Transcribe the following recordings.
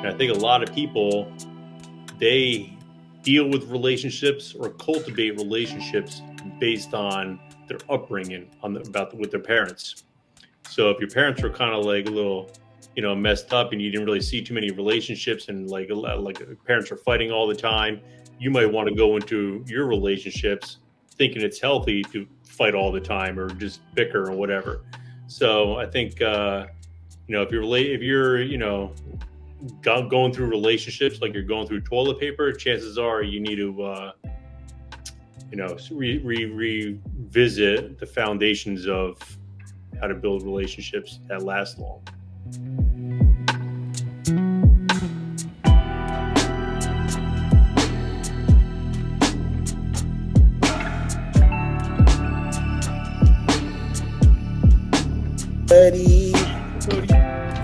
And I think a lot of people, they deal with relationships or cultivate relationships based on their upbringing with their parents. So if your parents were kind of like a little, messed up, and you didn't really see too many relationships, and like parents are fighting all the time, you might want to go into your relationships thinking it's healthy to fight all the time or just bicker or whatever. So I think if you're going through relationships like you're going through toilet paper, chances are you need to revisit the foundations of how to build relationships that last long.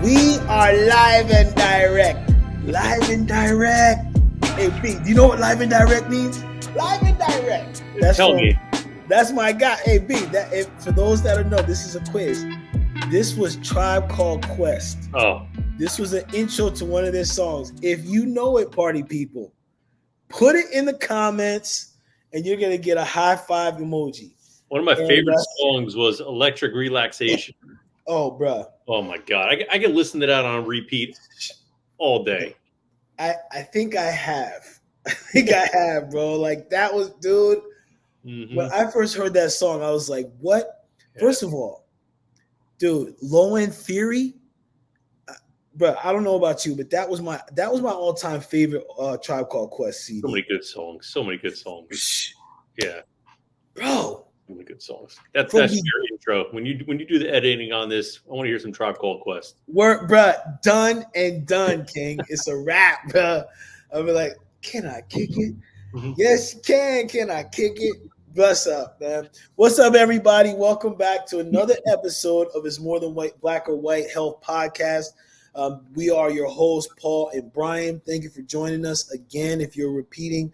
We are live and direct. Live and direct. Hey, B, do you know what live and direct means? Live and direct. Tell me. That's my guy. Hey, B, for those that don't know, this is a quiz. This was Tribe Called Quest. Oh. This was an intro to one of their songs. If you know it, party people, put it in the comments and you're going to get a high five emoji. One of my favorite songs was Electric Relaxation. Oh, bruh. Oh, my God. I could listen to that on repeat all day. I think I have. I have, bro. Like, that was, dude. Mm-hmm. When I first heard that song, I was like, what? Yeah. First of all, dude, Low End Theory, bro, I don't know about you, but that was my all-time favorite Tribe Called Quest CD. So many good songs. Yeah. Bro. So many good songs. That's your intro. When you do the editing on this, I want to hear some Tribe Called Quest. Work, bro. Done and done, King. It's a wrap, bro. I'll be like, can I kick it? Mm-hmm. Yes, you can. Can I kick it? Bless up, man. What's up, everybody? Welcome back to another episode of It's More Than White, Black or White Health Podcast. We are your hosts, Paul and Brian. Thank you for joining us again. If you're repeating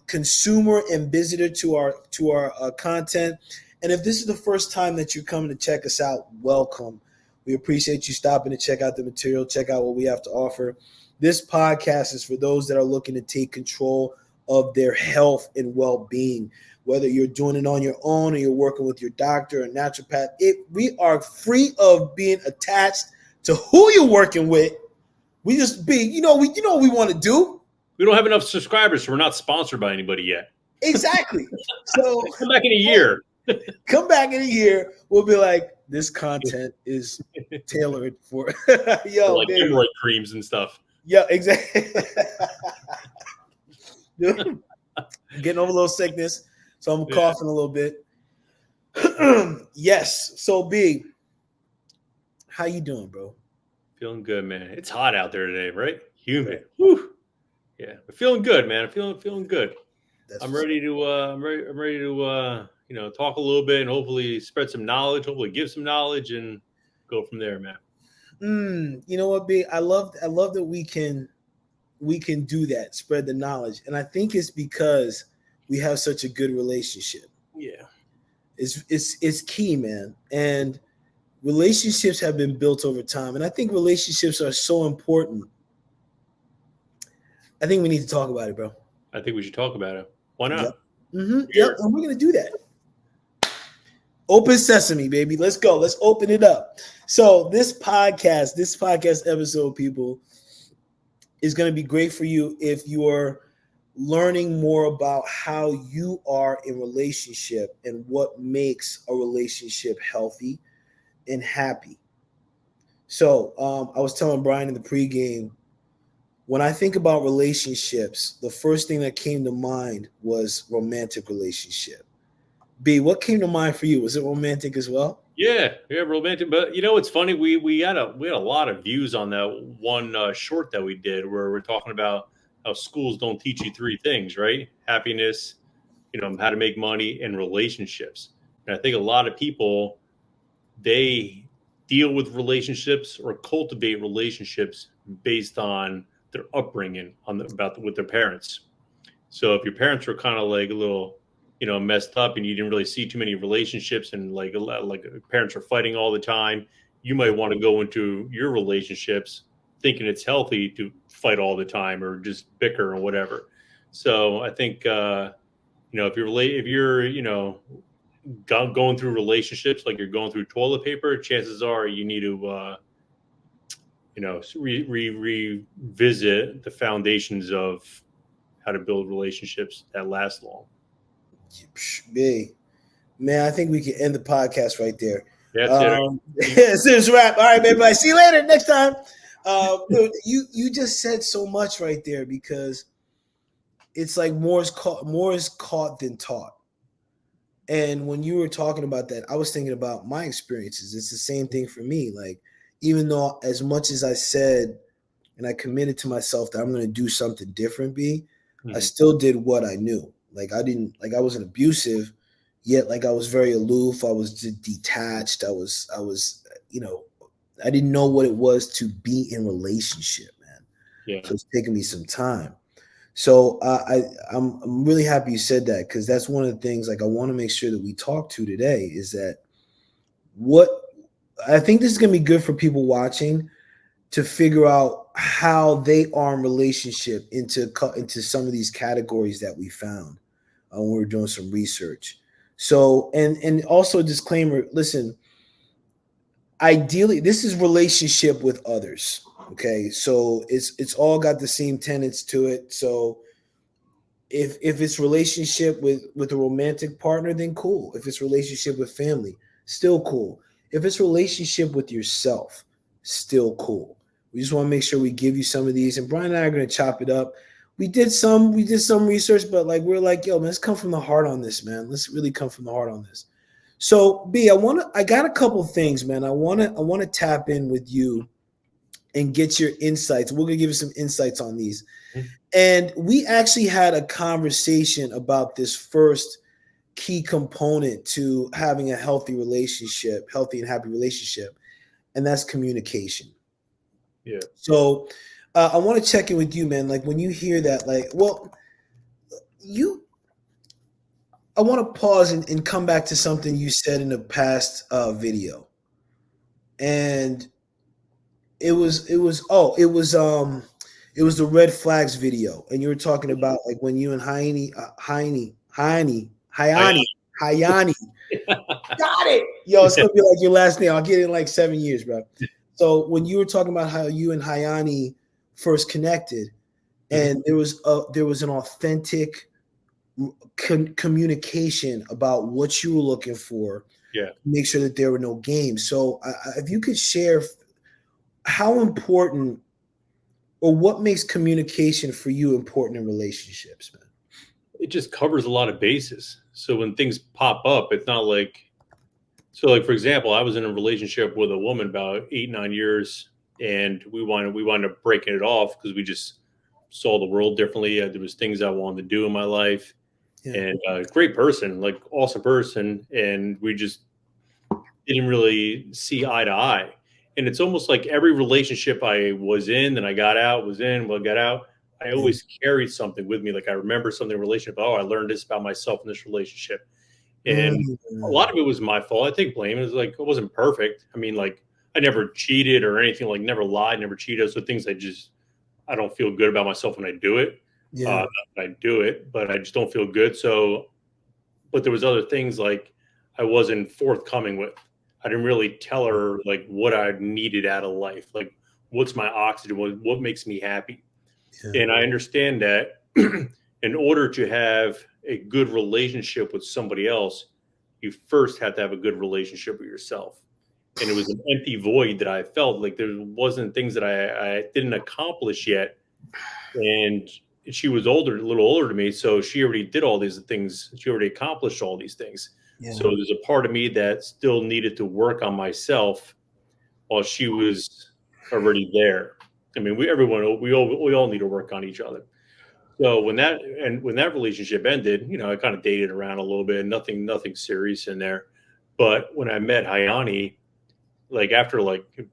consumer and visitor to our content, and if this is the first time that you're coming to check us out, welcome. We appreciate you stopping to check out the material, check out what we have to offer. This podcast is for those that are looking to take control of their health and well-being, whether you're doing it on your own or you're working with your doctor or naturopath. We are free of being attached to who you're working with. We just we want to do. We don't have enough subscribers, so we're not sponsored by anybody yet. Exactly. So come back in a year. We'll be like, this content is tailored for like hemorrhoid creams and stuff. Yeah, exactly. Dude, getting over a little sickness, so I'm coughing a little bit. Yes. So, B, how you doing, bro? Feeling good, man. It's hot out there today, right? Humid. Whew. Yeah, but feeling good, man. Feeling good. I'm ready to talk a little bit and hopefully spread some knowledge. Hopefully, give some knowledge and go from there, man. You know what, B? I love that we can do that, spread the knowledge. And I think it's because we have such a good relationship. Yeah. It's key, man. And relationships have been built over time. And I think relationships are so important. I think we need to talk about it, bro. I think we should talk about it. Why not? Yep. Mm-hmm. Yep. And we're going to do that. Open sesame, baby. Let's go. Let's open it up. So this podcast episode, people, is going to be great for you if you're learning more about how you are in relationship and what makes a relationship healthy and happy. So I was telling Brian in the pregame, when I think about relationships, the first thing that came to mind was romantic relationship. B, what came to mind for you? Was it romantic as well? Yeah, romantic. But it's funny. We had a lot of views on that one short that we did where we're talking about how schools don't teach you three things, right? Happiness, how to make money, and relationships. And I think a lot of people, they deal with relationships or cultivate relationships based on their upbringing with their parents. So if your parents were kind of like a little messed up and you didn't really see too many relationships and like parents are fighting all the time, you might want to go into your relationships thinking it's healthy to fight all the time or just bicker or whatever. So I think if you're going through relationships like you're going through toilet paper, chances are you need to revisit the foundations of how to build relationships that last long. Big. Man, I think we can end the podcast right there. That's it. It's a wrap. All right, everybody. See you later. Next time. You just said so much right there, because it's like more is caught than taught. And when you were talking about that, I was thinking about my experiences. It's the same thing for me. Like, even though as much as I said and I committed to myself that I'm going to do something different, I still did what I knew. Like, I wasn't abusive, yet like I was very aloof. I was just detached. I was, I didn't know what it was to be in relationship, man. Yeah. So it's taken me some time. So I'm really happy you said that, because that's one of the things like I want to make sure that we talk to today is that what I think this is going to be good for people watching to figure out how they are in relationship into some of these categories that we found when we were doing some research. So and also a disclaimer, listen, ideally this is relationship with others. Okay, so it's all got the same tenets to it. So if it's relationship with a romantic partner, then cool. If it's relationship with family, still cool. If it's relationship with yourself, still cool. We just want to make sure we give you some of these. And Brian and I are going to chop it up. We did some research, but like we're like, yo, man, let's come from the heart on this, man. Let's really come from the heart on this. So B, I got a couple things, man. I wanna tap in with you and get your insights. We're gonna give you some insights on these. And we actually had a conversation about this first key component to having a healthy relationship, healthy and happy relationship, and that's communication. Yeah. So I want to check in with you, man. Like when you hear that, like, well, I want to pause and come back to something you said in the past video. And it was the red flags video, and you were talking about like when you and Hayani got it. Yo, it's gonna be like your last name. I'll get it in like 7 years, bro. So when you were talking about how you and Hayani first connected, and there was an authentic communication about what you were looking for. Yeah. Make sure that there were no games. So if you could share how important or what makes communication for you important in relationships, man? It just covers a lot of bases. So when things pop up, it's not like, for example, I was in a relationship with a woman about 8-9 years, and we wound up breaking it off because we just saw the world differently. There was things I wanted to do in my life, and great person, like awesome person, and we just didn't really see eye to eye. And it's almost like every relationship I was in and I got out, got out, I always carried something with me. Like I remember something in a relationship. Oh, I learned this about myself in this relationship. And a lot of it was my fault. I take blame. It was like, it wasn't perfect. I mean, like I never cheated or anything, like never lied, never cheated. So things I don't feel good about myself when I do it. I do it, but I just don't feel good. So, but there was other things like I wasn't forthcoming with. I didn't really tell her like what I needed out of life. Like what's my oxygen? What makes me happy? Yeah. And I understand that in order to have a good relationship with somebody else, you first have to have a good relationship with yourself. And it was an empty void that I felt like there wasn't things that I didn't accomplish yet. And she was a little older than me. So she already did all these things. She already accomplished all these things. Yeah. So there's a part of me that still needed to work on myself while she was already there. I mean, we all need to work on each other. So when that relationship ended, I kind of dated around a little bit, nothing serious in there. But when I met Hayani, like after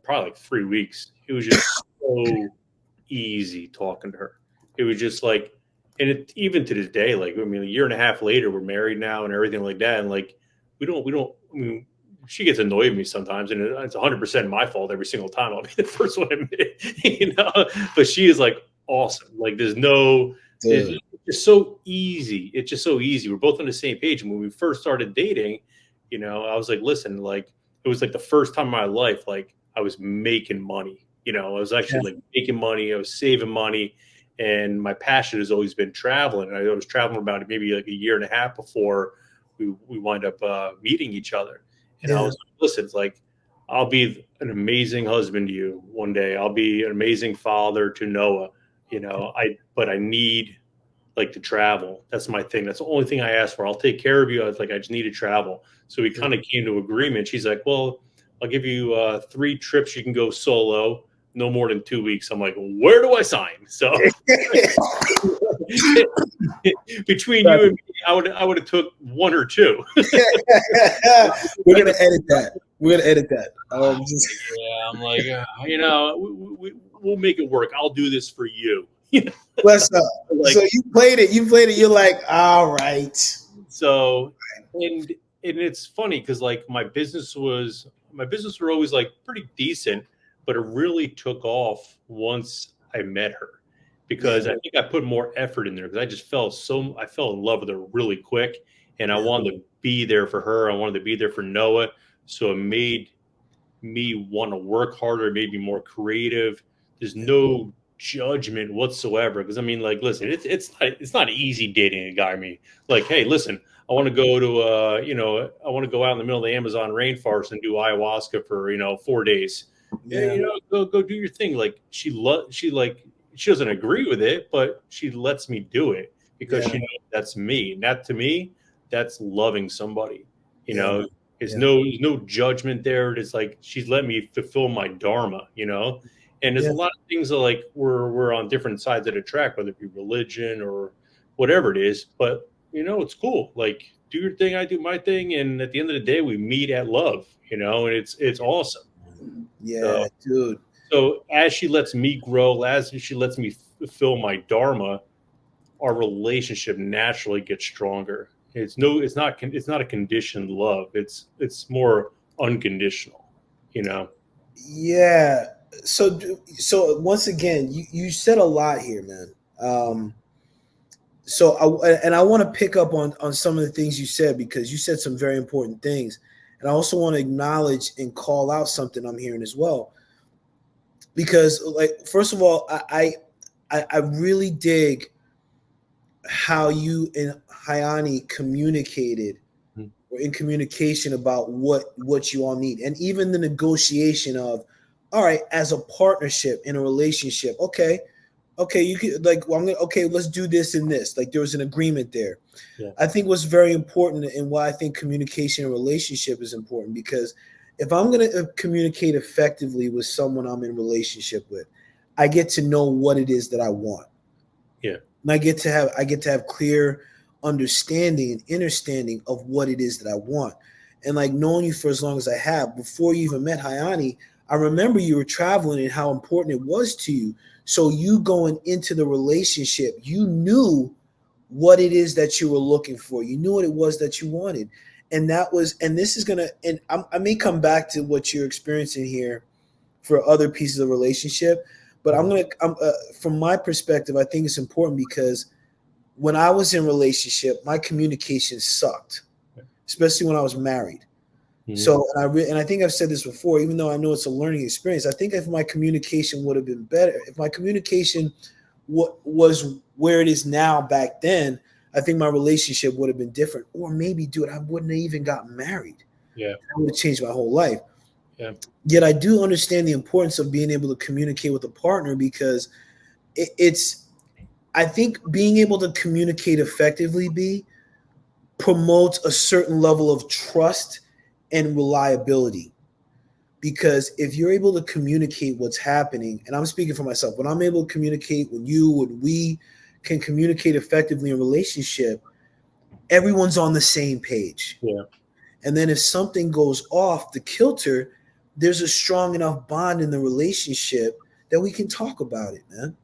probably 3 weeks, it was just so easy talking to her. It was just like, and even to this day, like, I mean, a year and a half later, we're married now and everything like that. And like, she gets annoyed with me sometimes, and it's 100% my fault every single time. I'll be the first one to admit it, but she is like awesome. Like it's just so easy. It's just so easy. We're both on the same page. And when we first started dating, I was like, listen, like it was like the first time in my life, like I was making money. I was actually like making money. I was saving money. And my passion has always been traveling. I was traveling about maybe like a year and a half before we wind up meeting each other. And I was like, listen, it's like, I'll be an amazing husband to you one day. I'll be an amazing father to Noah, but I need like to travel. That's my thing. That's the only thing I asked for. I'll take care of you. I was like, I just need to travel. So we kind of came to agreement. She's like, well, I'll give you 3 trips. You can go solo, no more than 2 weeks. I'm like, where do I sign? So between you and me, I would have took 1 or 2. We're gonna edit that. I'm like, we'll make it work. I'll do this for you. What's up? Like, so you played it. You're like, all right. So, and it's funny because like my business were always like pretty decent, but it really took off once I met her, because I think I put more effort in there because I fell in love with her really quick, and I wanted to be there for her. I wanted to be there for Noah. So it made me want to work harder. It made me more creative. There's no judgment whatsoever. Because I mean, like, listen, it's not easy dating a guy. I mean, like, hey, listen, I want to go to I want to go out in the middle of the Amazon rainforest and do ayahuasca for 4 days. Yeah, go do your thing. Like she doesn't agree with it, but she lets me do it because she knows that's me. And that to me, that's loving somebody. There's no judgment there. It's like she's let me fulfill my dharma, And there's a lot of things that like we're on different sides of the track, whether it be religion or whatever it is. But it's cool. Like do your thing, I do my thing, and at the end of the day, we meet at love. And it's awesome. Yeah, dude. So as she lets me grow, as she lets me fulfill my dharma, our relationship naturally gets stronger. It's not a conditioned love. It's more unconditional, Yeah. So once again, you said a lot here, man. So I want to pick up on some of the things you said, because you said some very important things, and I also want to acknowledge and call out something I'm hearing as well, because like first of all, I really dig how you and Hayani communicated, or in communication about what you all need, and even the negotiation of, all right, as a partnership in a relationship, okay, you could like, well, let's do this and this. Like there was an agreement there. Yeah. I think what's very important, and why I think communication in a relationship is important, because if I'm going to communicate effectively with someone I'm in relationship with, I get to know what it is that I want. Yeah. And I get to have clear understanding and understanding of what it is that I want. And like knowing you for as long as I have, before you even met Hayani, I remember you were traveling and how important it was to you. So you going into the relationship, you knew what it is that you were looking for. You knew what it was that you wanted. And this is going to, and I may come back to what you're experiencing here for other pieces of relationship, but from my perspective, I think it's important because when I was in relationship, my communication sucked, especially when I was married. Mm-hmm. So, and I think I've said this before, even though I know it's a learning experience, I think if my communication would have been better, if my communication was where it is now back then, I think my relationship would have been different. Or maybe, dude, I wouldn't have even gotten married. Yeah. I would have changed my whole life. Yeah. Yet I do understand the importance of being able to communicate with a partner, because I think being able to communicate effectively promotes a certain level of trust and reliability. Because if you're able to communicate what's happening, and I'm speaking for myself, when I'm able to communicate, when we can communicate effectively in a relationship, everyone's on the same page. Yeah. And then if something goes off the kilter, there's a strong enough bond in the relationship that we can talk about it, man.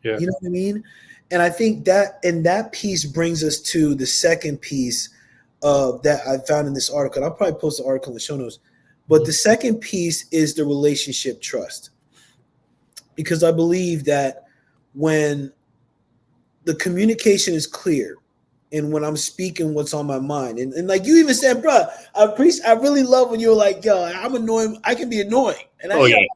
Yeah. You know what I mean? And I think that piece brings us to the second piece that I found in this article. I'll probably post the article in the show notes. But the second piece is the relationship trust. Because I believe that when the communication is clear and when I'm speaking what's on my mind, and like you even said, bro, I really love when you're like, yo, I'm annoying, I can be annoying. And I admit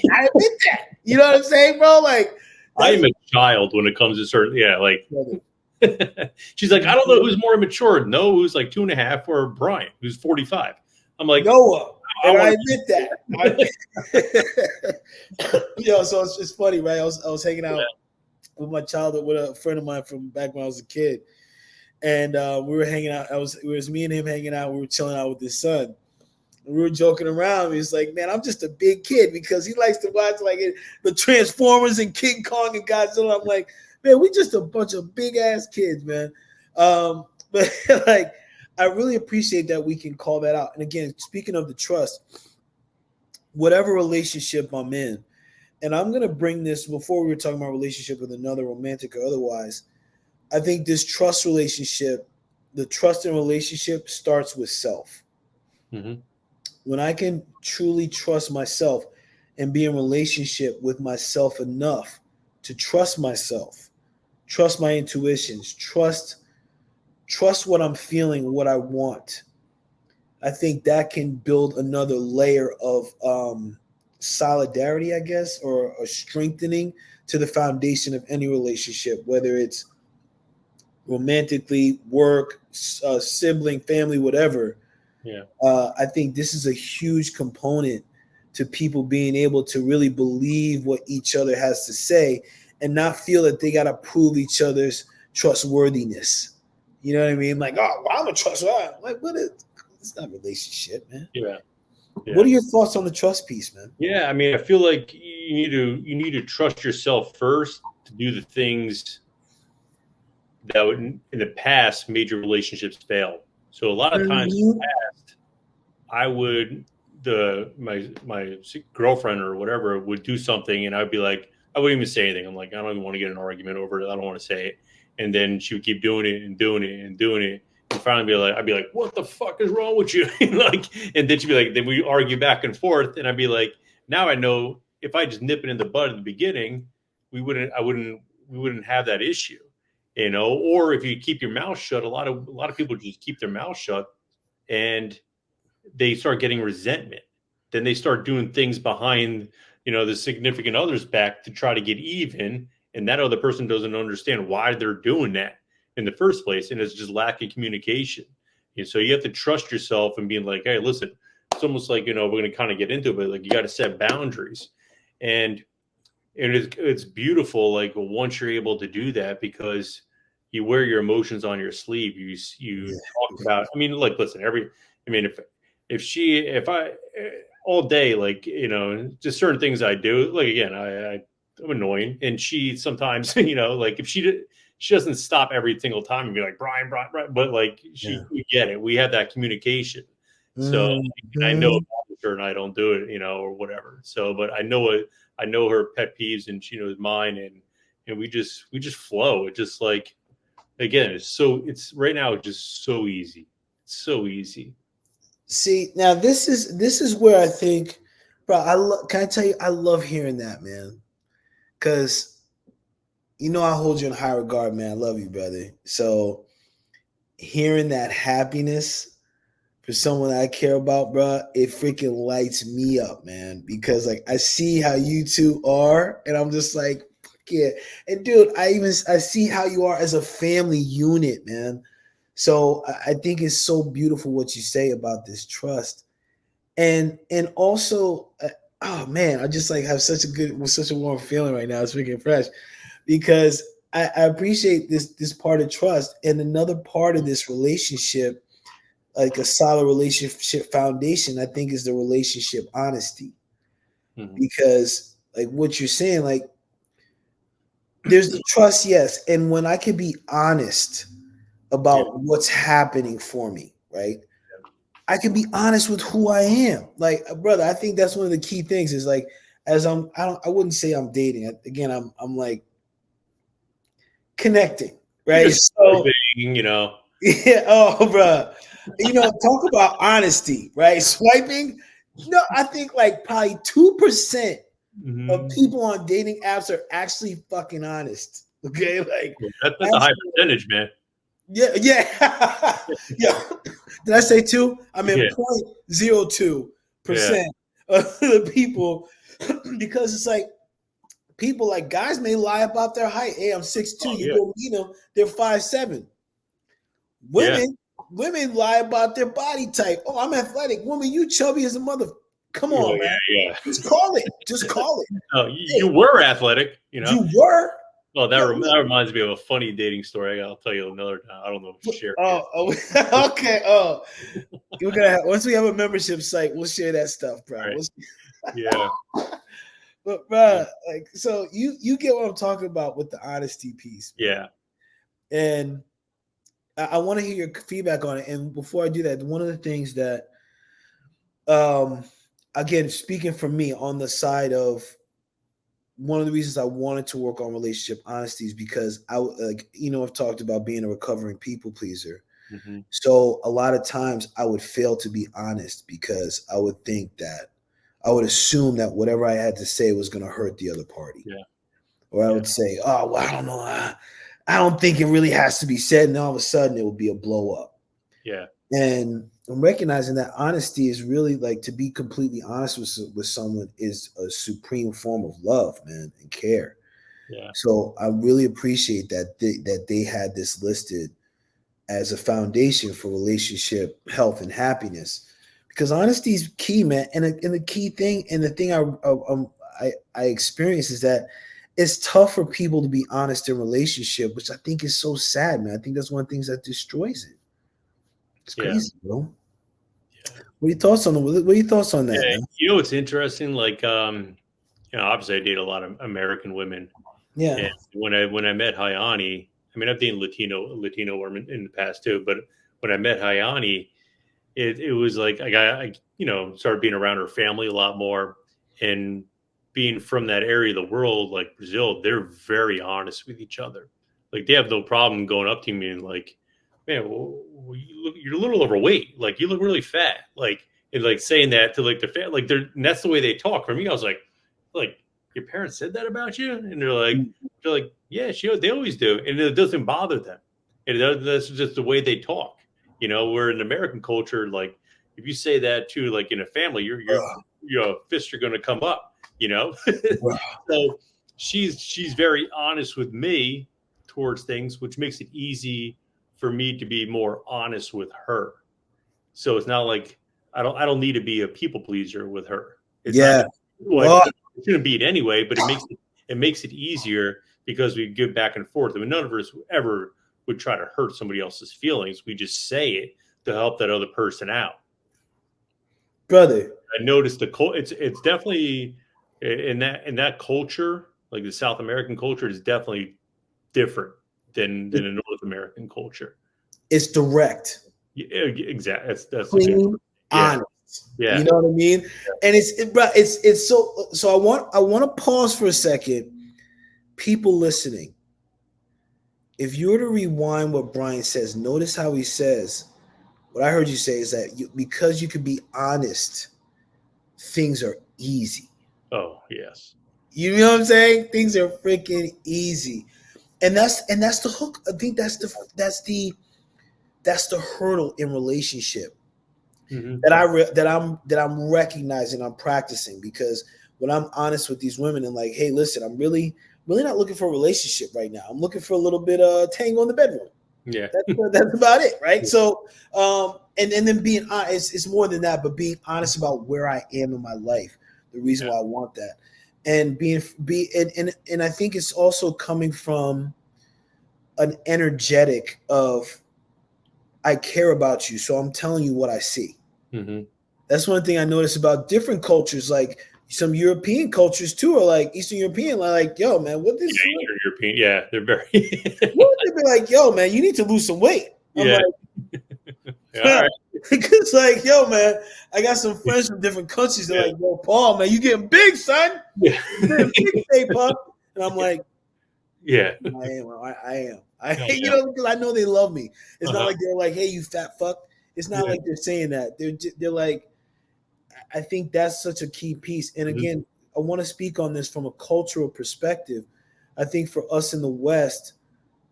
that. You know what I'm saying, bro? Like, I am a child when it comes to certain, like, she's like, I don't Mm-hmm. know who's more immature, Noah, who's like 2.5, or Brian, who's 45. I'm like, Noah, and I wanna- admit that. Yo, so it's funny, right? I was hanging out with my childhood with a friend of mine from back when I was a kid, and we were hanging out. It was me and him hanging out. We were chilling out with his son. We were joking around. He was like, "Man, I'm just a big kid," because he likes to watch like the Transformers and King Kong and Godzilla. I'm like, "Man, we just a bunch of big ass kids, man." But like, I really appreciate that we can call that out. And again, speaking of the trust, whatever relationship I'm in, and I'm gonna bring this before we were talking about relationship with another, romantic or otherwise. I think this trust relationship, the trust in relationship starts with self. Mhm. When I can truly trust myself and be in relationship with myself enough to trust myself, trust my intuitions, trust what I'm feeling, what I want. I think that can build another layer of solidarity, I guess, or a strengthening to the foundation of any relationship, whether it's romantically, work, sibling, family, whatever. Yeah. I think this is a huge component to people being able to really believe what each other has to say and not feel that they got to prove each other's trustworthiness. You know what I mean? Like, oh, well, I'm a trustworthy. Like, what is? It's not a relationship, man. Yeah. What are your thoughts on the trust piece, man? Yeah, I mean, I feel like you need to trust yourself first to do the things that would, in the past, made your relationships fail. So a lot of times in the past, I would my girlfriend or whatever would do something, and I'd be like, I wouldn't even say anything. I'm like, I don't even want to get an argument over it. I don't want to say it. And then she would keep doing it and doing it and doing it. And finally, I'd be like, what the fuck is wrong with you? Like, and then she'd be like, then we argue back and forth, and I'd be like, now I know if I just nip it in the bud at the beginning, we wouldn't have that issue, Or if you keep your mouth shut, a lot of people just keep their mouth shut, and they start getting resentment. Then they start doing things behind, the significant other's back to try to get even. And that other person doesn't understand why they're doing that in the first place. And it's just lack of communication. And so you have to trust yourself and being like, hey, listen, it's almost like, we're going to kind of get into it, but like you got to set boundaries. And it's beautiful, like once you're able to do that, because you wear your emotions on your sleeve. You talk about, I mean, like, listen, if I all day, like, just certain things I do, like, again, I'm annoying, and she sometimes, like if she doesn't stop every single time and be like, Brian, but like we get it. We have that communication. So I know about her and I don't do it, or whatever. So, but I know her pet peeves and she knows mine, and we just flow. It's just like, again, it's right now just so easy. It's so easy. See, now this is where I think, bro. Can I tell you? I love hearing that, man, because I hold you in high regard, man. I love you, brother. So hearing that happiness for someone I care about, bro, it freaking lights me up, man. Because like I see how you two are, and I'm just like, fuck yeah. And dude, I see how you are as a family unit, man. So I think it's so beautiful what you say about this trust, and also, oh man, I just like have such a warm feeling right now. It's freaking fresh because I appreciate this part of trust, and another part of this relationship, like a solid relationship foundation, I think is the relationship honesty. Mm-hmm. Because like what you're saying, like there's the trust, yes, and when I can be honest about what's happening for me, right? I can be honest with who I am. Like, brother, I think that's one of the key things is like, as I wouldn't say I'm dating. Again, I'm like connecting, right? So, Swiping. yeah. Oh, bro. Talk about honesty, right? Swiping. No, I think like probably 2% of Mhm. people on dating apps are actually fucking honest. Okay, like That's a high actually, percentage, man. yeah, yeah, yeah. Did I say two? I mean Yeah, 0.02% yeah. of the people, because it's like people like guys may lie about their height. Hey, I'm 6'2". Oh, You yeah, go meet them, they're 5'7". yeah. Women lie about their body type. Oh, I'm athletic. Woman, you chubby as a mother. Come Oh, on, man. yeah, Just call it. Just yeah. call it. Oh, Hey, you were athletic, you know. you were. Oh, Yeah, that reminds me of a funny dating story. I'll tell you another time. I don't know if we share here. okay. Oh, we're gonna have, once we have a membership site, we'll share that stuff, bro. All right. Yeah. But bro, like, so you get what I'm talking about with the honesty piece, man. Yeah. And I want to hear your feedback on it. And before I do that, one of the things that, again, speaking for me on the side of one of the reasons I wanted to work on relationship honesty is because I've talked about being a recovering people pleaser. Mm-hmm. So a lot of times I would fail to be honest because I would think that I would assume that whatever I had to say was going to hurt the other party. Yeah. Or I Yeah. would say, oh, well, I don't know. I don't think it really has to be said. And all of a sudden it would be a blow up. Yeah. And I'm recognizing that honesty is really like, to be completely honest with someone is a supreme form of love, man, and care. Yeah. So I really appreciate that they had this listed as a foundation for relationship health and happiness, because honesty is key, man. And the key thing, and the thing I experience is that it's tough for people to be honest in relationship, which I think is so sad, man. I think that's one of the things that destroys it. It's Yeah. crazy, bro. Yeah. What are your thoughts on that, Yeah. man? You know, it's interesting. Like, obviously I date a lot of American women. Yeah. And when I met Hayani, I mean, I've dated Latino women in the past too, but when I met Hayani, it was like I started being around her family a lot more, and being from that area of the world, like Brazil, they're very honest with each other. Like they have no problem going up to me and like, man, you're a little overweight. Like you look really fat. Like and like saying that to like the like and that's the way they talk. For me, I was like your parents said that about you, and they're like, yeah, they always do, and it doesn't bother them. And that's just the way they talk. You know, where in American culture, like if you say that to like in a family, your fists are going to come up. You know, so she's very honest with me towards things, which makes it easy for me to be more honest with her. So it's not like I don't need to be a people pleaser with her. It's not Yeah. well, Oh, it shouldn't be it anyway, but it makes it easier because we give back and forth. I mean, none of us ever would try to hurt somebody else's feelings. We just say it to help that other person out. brother. I noticed it's definitely in that culture, like the South American culture, is definitely different than a North American culture. It's direct. Yeah, exactly. That's a good. Clean, Yeah, honest. yeah, You know what I mean? And it's so I want to pause for a second. People listening, if you were to rewind what Brian says, notice how he says, what I heard you say is that because you can be honest, things are easy. Oh yes. You know what I'm saying? Things are freaking easy. And that's the hook. I think that's the hurdle in relationship Mm-hmm. that I'm recognizing, I'm practicing, because when I'm honest with these women and like, hey, listen, I'm really not looking for a relationship right now. I'm looking for a little bit of tango in the bedroom. Yeah. That's about it, right? So, and then being honest, it's more than that, but being honest about where I am in my life, the reason why I want that, and and I think it's also coming from an energetic of I care about you, so I'm telling you what I see. Mm-hmm. That's one thing I noticed about different cultures, like some European cultures too, or like Eastern European, like, yo, man, what this? Yeah, Eastern European. Yeah, they're very. What would they be like, yo, man, you need to lose some weight? I'm Yeah. like, Yeah, all right. because like, yo, man, I got some friends from different countries. They're Yeah. like, yo, Paul, man, you getting big, son. Yeah. You're getting big, stay pup. And I'm like, Yeah. I am. Oh, You yeah. know, because I know they love me. It's not Uh-huh. like they're like, hey, you fat fuck. It's not Yeah. like they're saying that. They're like, I think that's such a key piece. And again, I want to speak on this from a cultural perspective. I think for us in the West,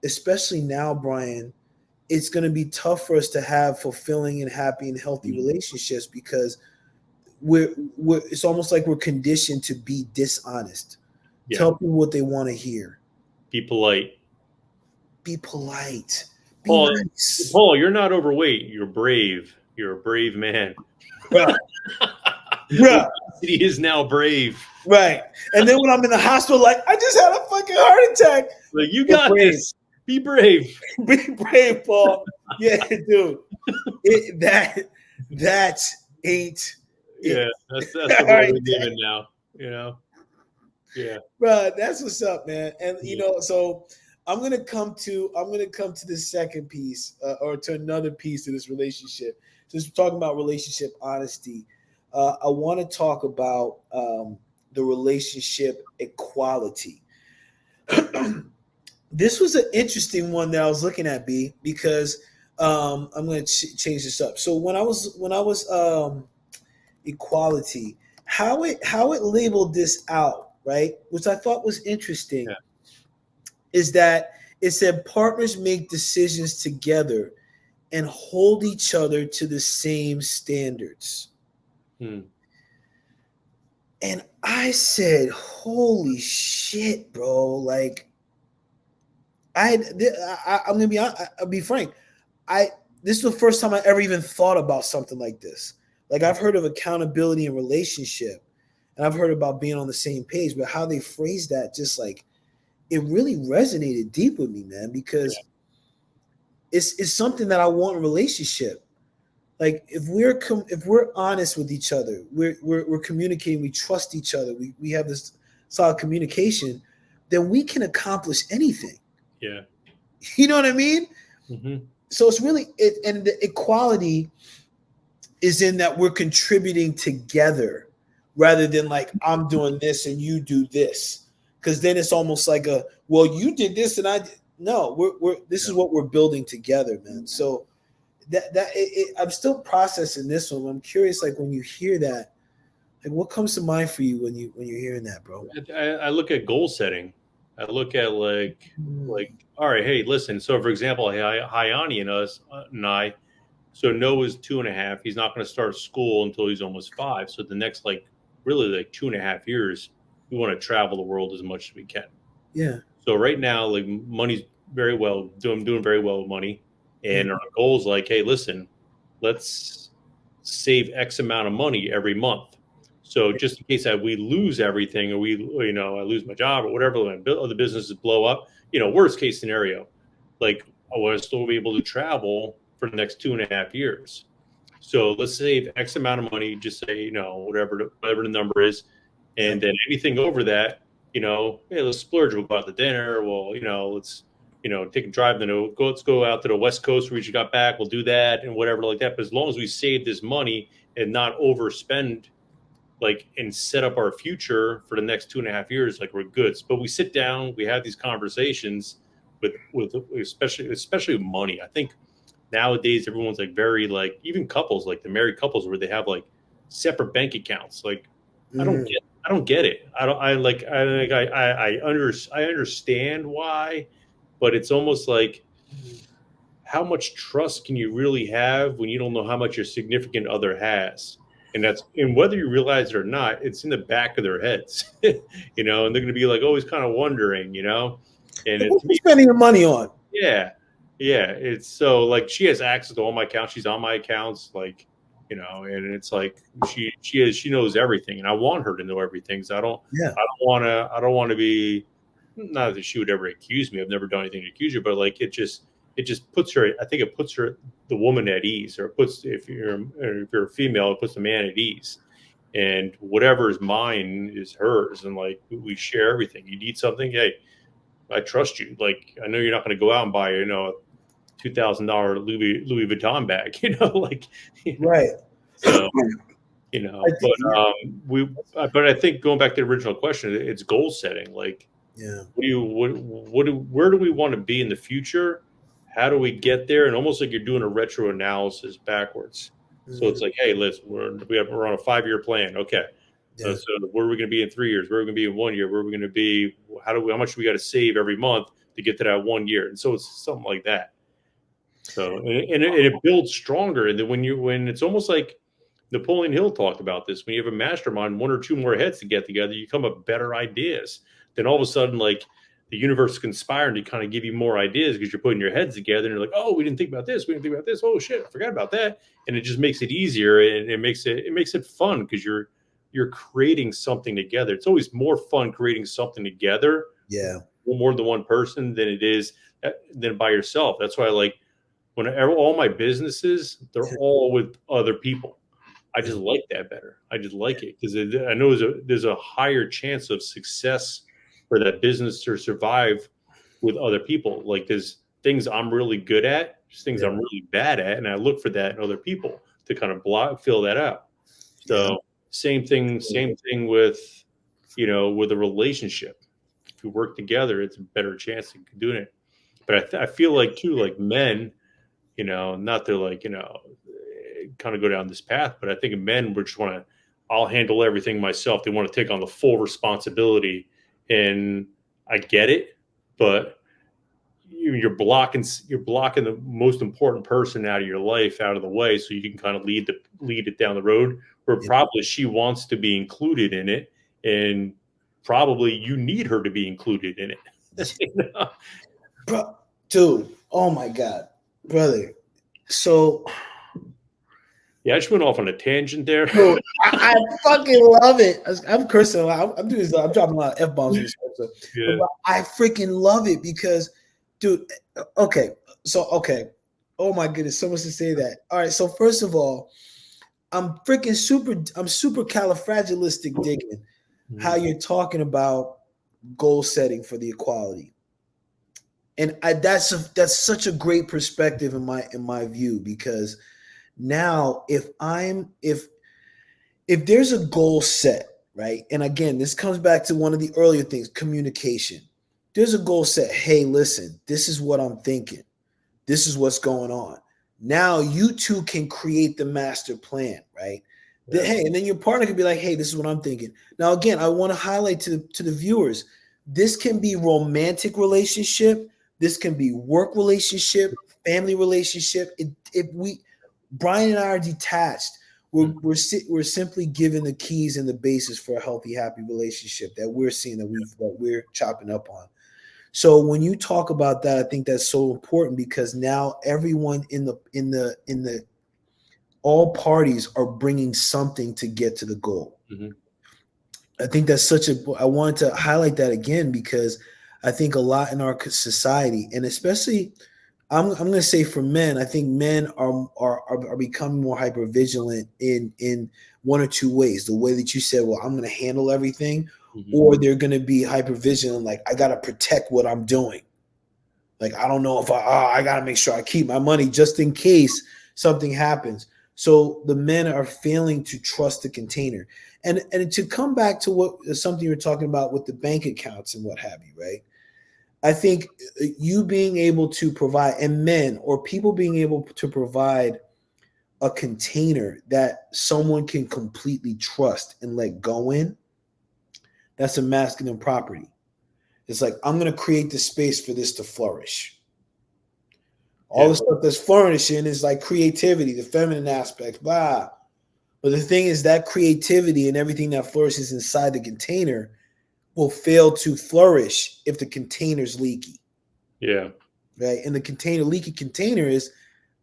especially now, Brian, it's going to be tough for us to have fulfilling and happy and healthy relationships because we're it's almost like we're conditioned to be dishonest. Yeah. Tell people what they want to hear. Be polite. Be polite. Be Paul, nice. Paul, you're not overweight. You're brave. You're a brave man. Yeah. He is now brave. Right. And then when I'm in the hospital, like, I just had a fucking heart attack. Like, you got this. Be brave. Be brave, Paul. Yeah, dude. That ain't yeah, that's the world we live in now. You know? Yeah. Bro, that's what's up, man. And you know, so I'm gonna come to the second piece, or to another piece of this relationship. Since we're talking about relationship honesty, I want to talk about the relationship equality. This was an interesting one that I was looking at, B, because I'm going to change this up. So when I was equality, how it labeled this out, right, which I thought was interesting, is that it said partners make decisions together and hold each other to the same standards. And I said, holy shit, bro. Like, I'm gonna be honest, I'll be frank. This is the first time I ever even thought about something like this. Like, I've heard of accountability in relationship, and I've heard about being on the same page, but how they phrased that, just like, it really resonated deep with me, man, because it's something that I want in a relationship. Like, if we're honest with each other, we're communicating, we trust each other, we have this solid communication, then we can accomplish anything. Yeah. You know what I mean? Mm-hmm. So it's really and the equality is in that we're contributing together rather than like, I'm doing this and you do this. Because then it's almost like well, you did this and I did. No, this is what we're building together, man. So I'm still processing this one. I'm curious, like, when you hear that, like, what comes to mind for you when you're hearing that, bro? I look at goal setting. I look at like, all right, hey, listen. So for example, Hayani and I. So Noah's 2.5. He's not going to start school until he's almost 5. So the next really 2.5 years, we want to travel the world as much as we can. Yeah. So right now, like, money's doing very well with money, and our goal is like, hey, listen, let's save X amount of money every month. So just in case we lose everything, or I lose my job or whatever, other businesses blow up, worst case scenario, like, I want to still be able to travel for the next 2.5 years. So let's save X amount of money, just say, whatever the number is. And then anything over that, hey, let's splurge. We'll go out to dinner. Well, let's, take a drive. Then let's go out to the West Coast where we just got back. We'll do that and whatever like that. But as long as we save this money and not overspend, and set up our future for the next 2.5 years, like, we're good. But we sit down, we have these conversations with especially with money. I think nowadays everyone's like very even couples, like the married couples, where they have like separate bank accounts. Like, I don't get it. I understand why, but it's almost like, how much trust can you really have when you don't know how much your significant other has? And whether you realize it or not, it's in the back of their heads, and they're going to be like always kind of wondering, and what are you spending your money on? Yeah. It's so, like, she has access to all my accounts. She's on my accounts, and it's like she knows everything, and I want her to know everything. So I don't want to be, not that she would ever accuse me. I've never done anything to accuse her, but like, it just puts her. I think it puts her, the woman, at ease, or it puts, if you're a female, it puts the man at ease. And whatever is mine is hers, and like, we share everything. You need something, hey, I trust you. Like, I know you're not going to go out and buy, a $2,000 Louis Vuitton bag, Right. So, but I think, going back to the original question, it's goal setting. Like, where do we want to be in the future? How do we get there? And almost like you're doing a retro analysis backwards. So it's like, hey, listen, we're on a 5-year plan. Okay. Yeah. So where are we going to be in 3 years? Where are we going to be in 1 year? Where are we going to be? How much do we got to save every month to get to that 1 year? And so it's something like that. So and it builds stronger. And then when it's almost like Napoleon Hill talked about this, when you have a mastermind, one or two more heads to get together, you come up better ideas. Then all of a sudden, like the universe is conspiring to kind of give you more ideas because you're putting your heads together and you're like, oh, we didn't think about this, we didn't think about this. Oh shit, I forgot about that. And it just makes it easier and it makes it fun because you're creating something together. It's always more fun creating something together, Yeah. more than one person than it is than by yourself. That's why I like whenever all my businesses, they're all with other people. I just like that better. I just like it because I know there's a higher chance of success for that business to survive with other people. Like there's things I'm really good at, there's things Yeah. I'm really bad at, and I look for that in other people to kind of fill that out. Yeah. So same thing with with a relationship. If we work together, it's a better chance of doing it. But I feel like too, like men, not to like, kind of go down this path, but I think men would just want to, I'll handle everything myself. They want to take on the full responsibility. And I get it, but you're blocking the most important person out of your life out of the way so you can kind of lead it down the road where Yeah. probably she wants to be included in it. And probably you need her to be included in it. Bro, dude, oh my God, brother. So, Yeah, I just went off on a tangent there. bro, I fucking love it. I'm cursing a lot. I'm doing this. I'm dropping a lot of F bombs and stuff. So, Yeah. but I freaking love it because, dude. Okay, so okay. Oh my goodness, so much to say that. All right, so first of all, I'm super califragilistic digging how you're talking about goal setting for the equality. And that's such a great perspective in my view because now if there's a goal set, right? And again, this comes back to one of the earlier things, communication. There's a goal set. Hey, listen, this is what I'm thinking. This is what's going on. Now you two can create the master plan, right? Yeah. Hey, and then your partner can be like, hey, this is what I'm thinking. Now, again, I want to highlight to the viewers, this can be romantic relationship, this can be work relationship, family relationship. Brian and I are detached. We're simply given the keys and the basis for a healthy, happy relationship that we're seeing that we're chopping up on. So when you talk about that, I think that's so important because now everyone in the all parties are bringing something to get to the goal. Mm-hmm. I think that's I wanted to highlight that again because I think a lot in our society, and especially I'm going to say for men, I think men are becoming more hyper vigilant in one or two ways. The way that you said, well, I'm going to handle everything, Mm-hmm. or they're going to be hyper vigilant, like I got to protect what I'm doing. Like I don't know if I got to make sure I keep my money just in case something happens. So the men are failing to trust the container. And to come back to something you're talking about with the bank accounts and what have you, right? I think you being able to provide, and men or people being able to provide a container that someone can completely trust and let go in, that's a masculine property. It's like, I'm going to create the space for this to flourish. All the stuff that's flourishing is like creativity, the feminine aspects, blah. But the thing is that creativity and everything that flourishes inside the container will fail to flourish if the container's leaky. Yeah. Right. And the leaky container is,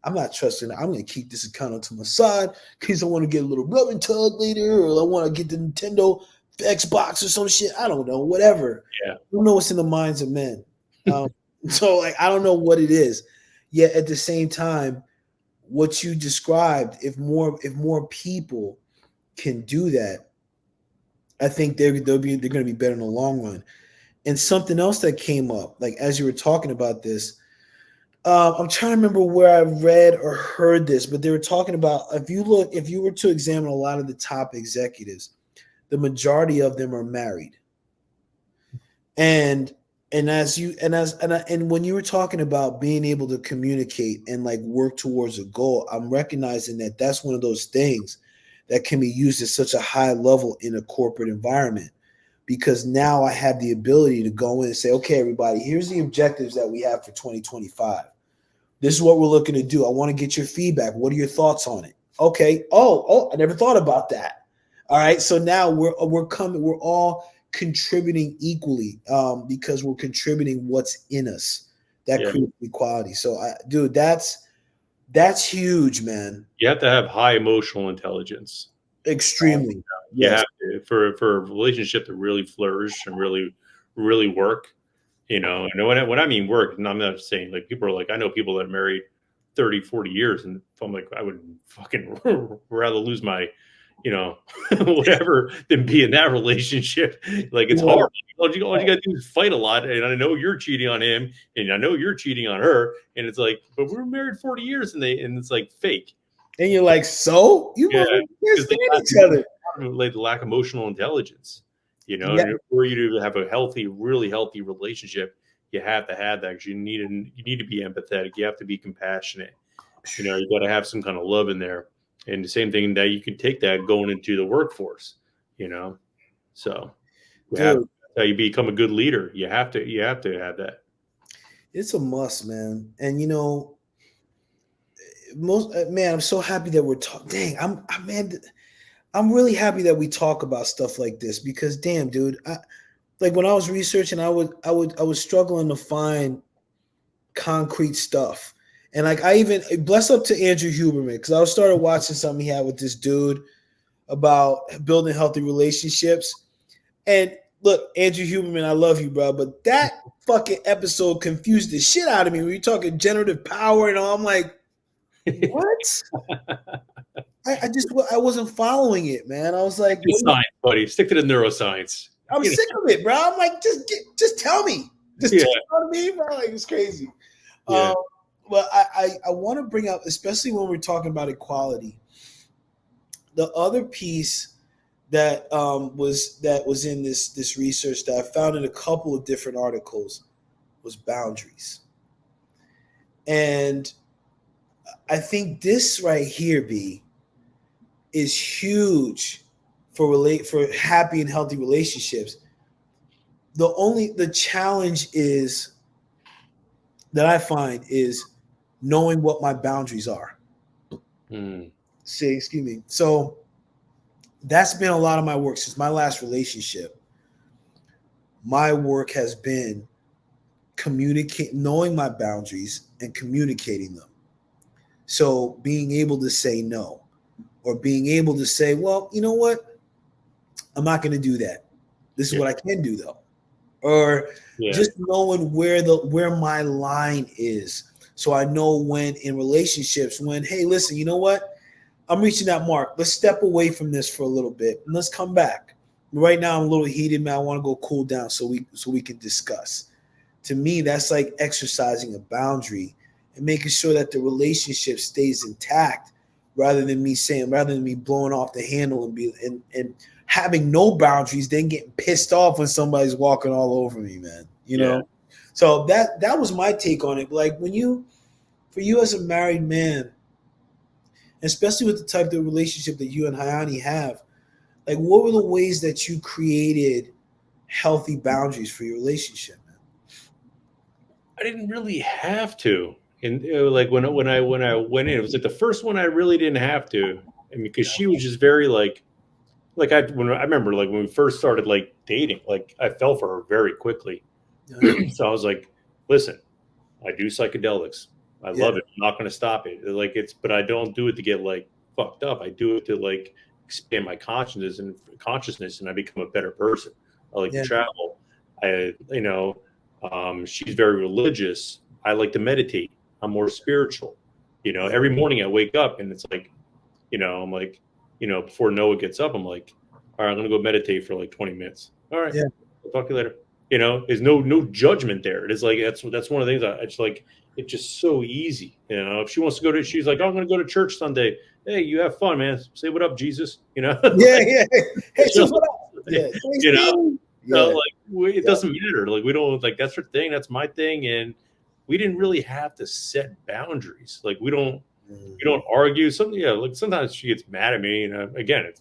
I'm not trusting it. I'm going to keep this account onto my side in case I want to get a little rub and tug later, or I want to get the Nintendo Xbox or some shit. I don't know, whatever. Yeah. I don't know what's in the minds of men. So like, I don't know what it is. Yet at the same time, what you described, if more people can do that, I think they're going to be better in the long run. And something else that came up, like as you were talking about this, I'm trying to remember where I read or heard this, but they were talking about if you were to examine a lot of the top executives, the majority of them are married. And And and when you were talking about being able to communicate and like work towards a goal, I'm recognizing that that's one of those things that can be used at such a high level in a corporate environment, because now I have the ability to go in and say, okay, everybody, here's the objectives that we have for 2025. This is what we're looking to do. I want to get your feedback. What are your thoughts on it? Okay. Oh, I never thought about that. All right. So now we're all contributing equally, because we're contributing what's in us that Yeah. creates equality. So, dude, that's huge, man. You have to have high emotional intelligence. Extremely. You Yes. have to, for a relationship to really flourish and really work. And when I mean work, and I'm not saying like people are like, I know people that are married 30, 40 years, and I'm like, I would fucking rather lose my, whatever than be in that relationship. Like, it's hard. All you got to do is fight a lot. And I know you're cheating on him, and I know you're cheating on her. And it's like, but we were married 40 years, and it's like fake. And you're like, so you Yeah, can't stand each other. Like the lack of emotional intelligence, Yeah. and for you to have a really healthy relationship, you have to have that, because you need to be empathetic. You have to be compassionate. You got to have some kind of love in there. And the same thing that you can take that going into the workforce, so that's how you become a good leader. You have to have that. It's a must, man. And I'm so happy that we're talking. Dang, I'm really happy that we talk about stuff like this, because damn, dude, like when I was researching, I was struggling to find concrete stuff. And like I even bless up to Andrew Huberman, because I started watching something he had with this dude about building healthy relationships. And look, Andrew Huberman, I love you, bro, but that fucking episode confused the shit out of me when you're talking generative power and all. I'm like, what? I wasn't following it, man. I was like, science, buddy. Stick to the neuroscience. I'm sick of it, bro. I'm like, just tell me. Just tell me, bro. Like, it's crazy. Yeah. But I want to bring up, especially when we're talking about equality, the other piece that was in this research that I found in a couple of different articles was boundaries. And I think this right here, B, is huge for happy and healthy relationships. The challenge is that I find is knowing what my boundaries are. Excuse me. So that's been a lot of my work since my last relationship. My work has been knowing my boundaries and communicating them. So being able to say no, or being able to say, well, you know what? I'm not going to do that. This is what I can do though. Or just knowing where my line is. So I know when in relationships, hey, listen, you know what? I'm reaching that mark. Let's step away from this for a little bit and let's come back. Right now I'm a little heated, man. I want to go cool down so we can discuss. To me, that's like exercising a boundary and making sure that the relationship stays intact, rather than me blowing off the handle and having no boundaries, then getting pissed off when somebody's walking all over me, man. You know? So that was my take on it. Like for you as a married man, especially with the type of relationship that you and Hayani have, like what were the ways that you created healthy boundaries for your relationship, man? I didn't really have to. And like when I went in, it was like the first one I really didn't have to. I mean, because she was just very I remember like when we first started like dating, like I fell for her very quickly. So I was like, listen, I do psychedelics. I love it. I'm not going to stop it. But I don't do it to get like fucked up. I do it to like expand my consciousness, and I become a better person. I like to travel. She's very religious. I like to meditate. I'm more spiritual. Every morning I wake up and it's like, I'm like, before Noah gets up, I'm like, all right, I'm going to go meditate for like 20 minutes. All right. I'll talk to you later. There's no judgment there. It is like, that's one of the things it's like, it's just so easy. If she wants to she's like, oh, I'm going to go to church Sunday. Hey, you have fun, man. Say what up, Jesus. Yeah. Hey, so what up? Yeah. So, Yeah. it doesn't matter. Like, we don't, like, that's her thing, that's my thing, and we didn't really have to set boundaries. Like, we don't argue. Something, yeah. Like, sometimes she gets mad at me, and again, it's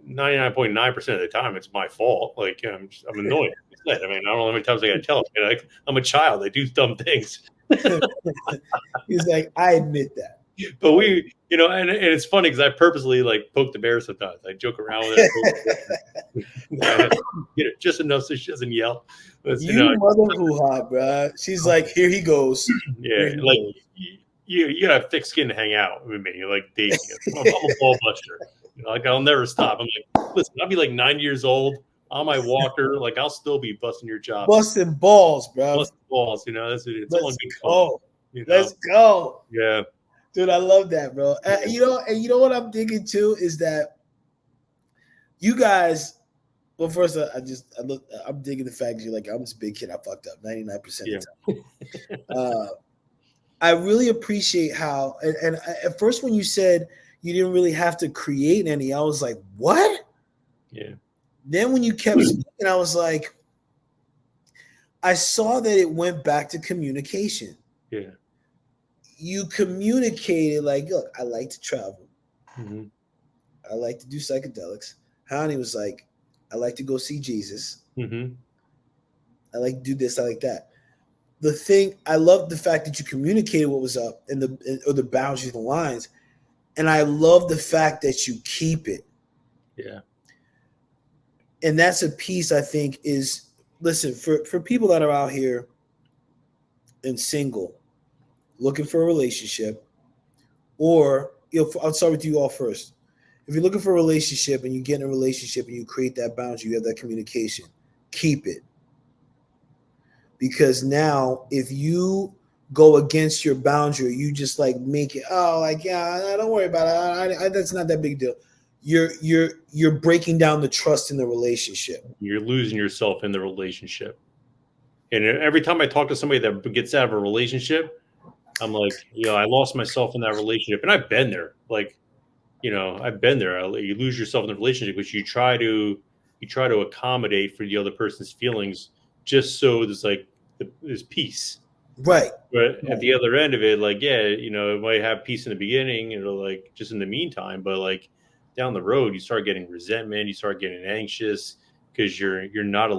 99.9% of the time it's my fault. Like, I'm annoyed. I mean, I don't know how many times I got to tell her. Like, I'm a child. I do dumb things. He's like, I admit that. But we, and it's funny because I purposely like poke the bear sometimes. I joke around with her, get it just enough so she doesn't yell. But, You mother hoo-ha, bro. She's like, here he goes. Yeah, Here he like goes. you gotta have thick skin to hang out with me. Like dating. I'm a ball buster. Like, I'll never stop. I'm like, listen, I'll be like 90 years old on my walker. Like, I'll still be busting your chops. Busting balls, bro. Busting balls. It's all good fun. You know? Let's go. Yeah. Dude, I love that, bro. And you know what I'm thinking too is that you guys. Well, first, I'm digging the fact that you're like, I'm just a big kid. I fucked up 99% of the time. I really appreciate how, and at first when you said you didn't really have to create any, I was like, what? Yeah. Then when you kept speaking, I was like, I saw that it went back to communication. Yeah. You communicated like, look, I like to travel. Mm-hmm. I like to do psychedelics. Hani was like, I like to go see Jesus. Mm-hmm. I like to do this. I like that. The thing, I love the fact that you communicated what was up and the boundaries, the lines. And I love the fact that you keep it. Yeah. And that's a piece I think is, listen, for people that are out here and single, looking for a relationship, or I'll start with you all first. If you're looking for a relationship and you get in a relationship and you create that boundary, you have that communication, keep it. Because now if you go against your boundary, you just like make it, yeah, don't worry about it. That's not that big deal. You're breaking down the trust in the relationship. You're losing yourself in the relationship. And every time I talk to somebody that gets out of a relationship, I'm like, I lost myself in that relationship. And I've been there. Like, I've been there. You lose yourself in the relationship, which you try to accommodate for the other person's feelings, just so there's peace. Right. But at the other end of it, like, yeah, it might have peace in the beginning, like just in the meantime, but like down the road, you start getting resentment, you start getting anxious because you're not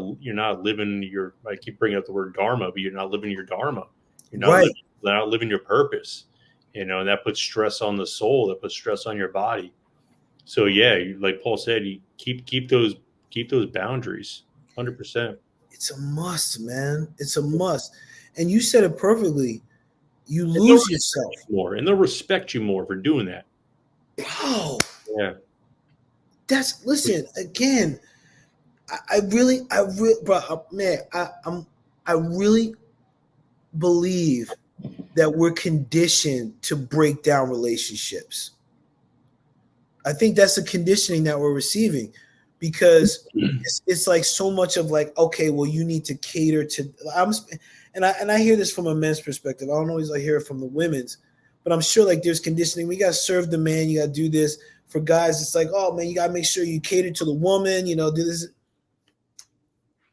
living your. I keep bringing up the word dharma, but you're not living your dharma. You're not living your purpose. And that puts stress on the soul. That puts stress on your body. So yeah, like Paul said, you keep those boundaries, 100%. It's a must, man. It's a must. And you said it perfectly. You lose yourself more, and they'll respect you more for doing that. Bro. Yeah. Listen again. I really, bro, man. I really believe that we're conditioned to break down relationships. I think that's the conditioning that we're receiving, because it's like so much of like, okay, well, you need to cater to. And I hear this from a men's perspective. I don't always hear it from the women's, but I'm sure like there's conditioning. We got to serve the man. You got to do this. For guys, it's like, oh man, you got to make sure you cater to the woman. Do this.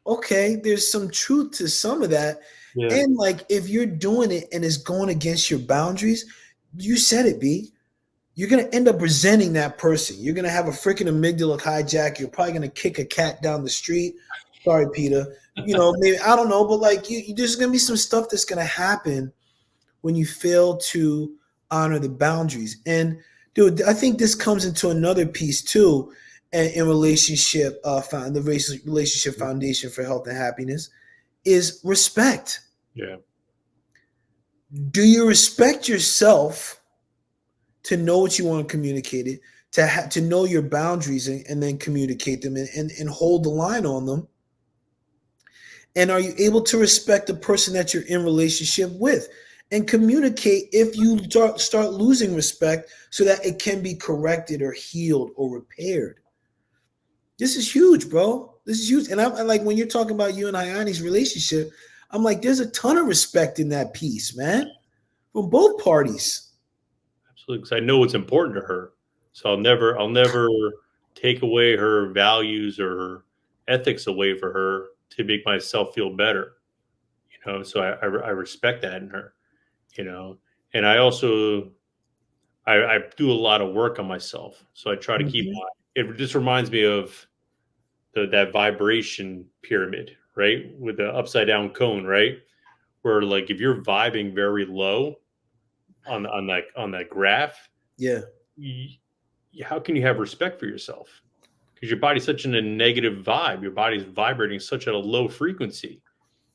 Okay, there's some truth to some of that. Yeah. And like if you're doing it and it's going against your boundaries, you said it, B. You're going to end up resenting that person. You're going to have a freaking amygdala hijack. You're probably going to kick a cat down the street. Sorry, Peter. Maybe, I don't know, but like there's going to be some stuff that's going to happen when you fail to honor the boundaries. And dude, I think this comes into another piece too in relationship, the relationship foundation for health and happiness is respect. Yeah. Do you respect yourself to know what you want to communicate it, to know your boundaries and then communicate them and hold the line on them? And are you able to respect the person that you're in relationship with and communicate if you start losing respect so that it can be corrected or healed or repaired? This is huge, bro. This is huge. And I'm like, when you're talking about you and Hayani's relationship, I'm like, there's a ton of respect in that piece, man, from both parties. Absolutely, because I know what's important to her. So I'll never take away her values or ethics away for her to make myself feel better. So I respect that in her. And I also I do a lot of work on myself, so I try to keep. Mhm. It just reminds me of that vibration pyramid, right, with the upside down cone, right, where like if you're vibing very low on that graph, Yeah. you, how can you have respect for yourself? Because your body's such in a negative vibe. Your body's vibrating such at a low frequency.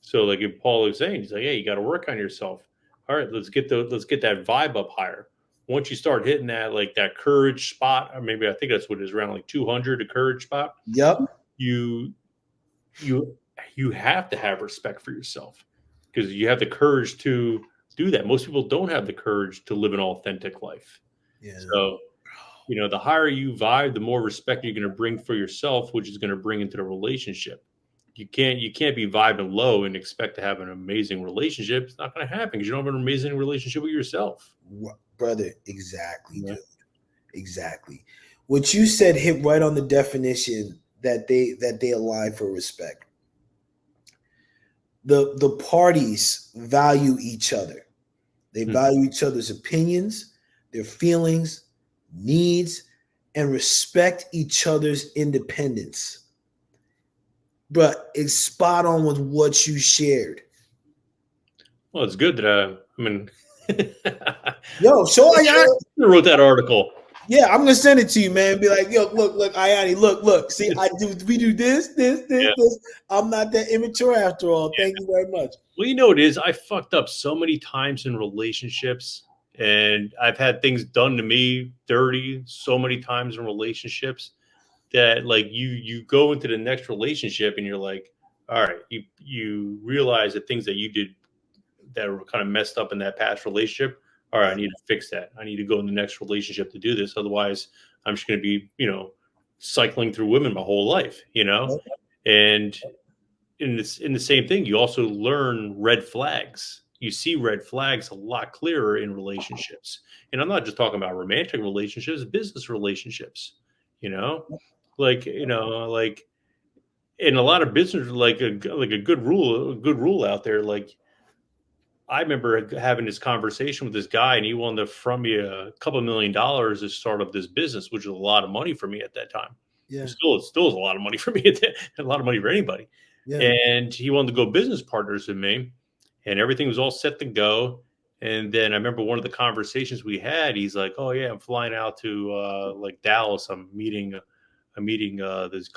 So like if Paul is saying, he's like, hey, you got to work on yourself. All right, let's get that vibe up higher. Once you start hitting that like that courage spot, or maybe I think that's what it is, around like 200, a courage spot, Yep. you you you have to have respect for yourself because you have the courage to do that. Most people don't have the courage to live an authentic life. Yeah. So the higher you vibe, the more respect you're going to bring for yourself, which is going to bring into the relationship. You can't be vibing low and expect to have an amazing relationship. It's not going to happen because you don't have an amazing relationship with yourself. Brother, exactly, Yeah. dude. Exactly. What you said hit right on the definition that they align for respect. The parties value each other. They value each other's opinions, their feelings, needs, and respect each other's independence. But it's spot on with what you shared. Well, it's good that I mean, Yo, so I wrote that article. yeah, I'm gonna send it to you, man. Be like, yo, look, Ayani, look. See, we do Yeah. this. I'm not that immature after all. Thank you very much. Well, you know what it is. I fucked up so many times in relationships, and I've had things done to me dirty so many times in relationships that like you go into the next relationship and you're like, all right, you realize the things that you did that were kind of messed up in that past relationship. All right, I need to fix that. I need to go in the next relationship to do this. Otherwise, I'm just going to be, cycling through women my whole life, And in the same thing, you also learn red flags. You see red flags a lot clearer in relationships. And I'm not just talking about romantic relationships, business relationships, you know, like in a lot of business, like a good rule out there, like I remember having this conversation with this guy, and he wanted to front me a couple $1 million to start up this business, which was a lot of money for me at that time. Yeah, It still is a lot of money for me, a lot of money for anybody. yeah, And he wanted to go business partners with me, and everything was all set to go. And then I remember one of the conversations we had. He's like, "Oh yeah, I'm flying out to like Dallas. I'm meeting this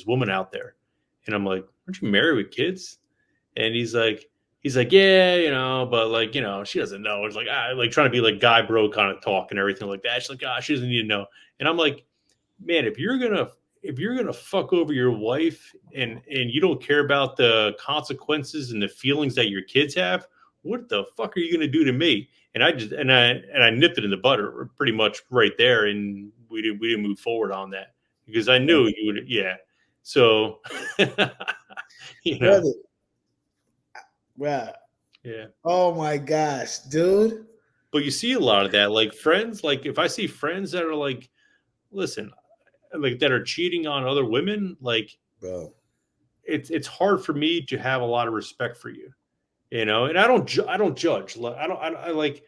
woman out there." And I'm like, "Aren't you married with kids?" And he's like, yeah, but like, she doesn't know. It's like, like trying to be like guy bro kind of talk and everything like that. She's like, she doesn't need to know. And I'm like, man, if you're gonna fuck over your wife and you don't care about the consequences and the feelings that your kids have, what the fuck are you gonna do to me? And I nipped it in the butter pretty much right there, and we didn't move forward on that because I knew you would, yeah. So, you know, brother. Right. yeah. Oh my gosh, dude. But you see a lot of that, like friends. Like if I see friends that are like, listen, like that are cheating on other women, like Bro. it's hard for me to have a lot of respect for you, And I don't judge. Like, I like.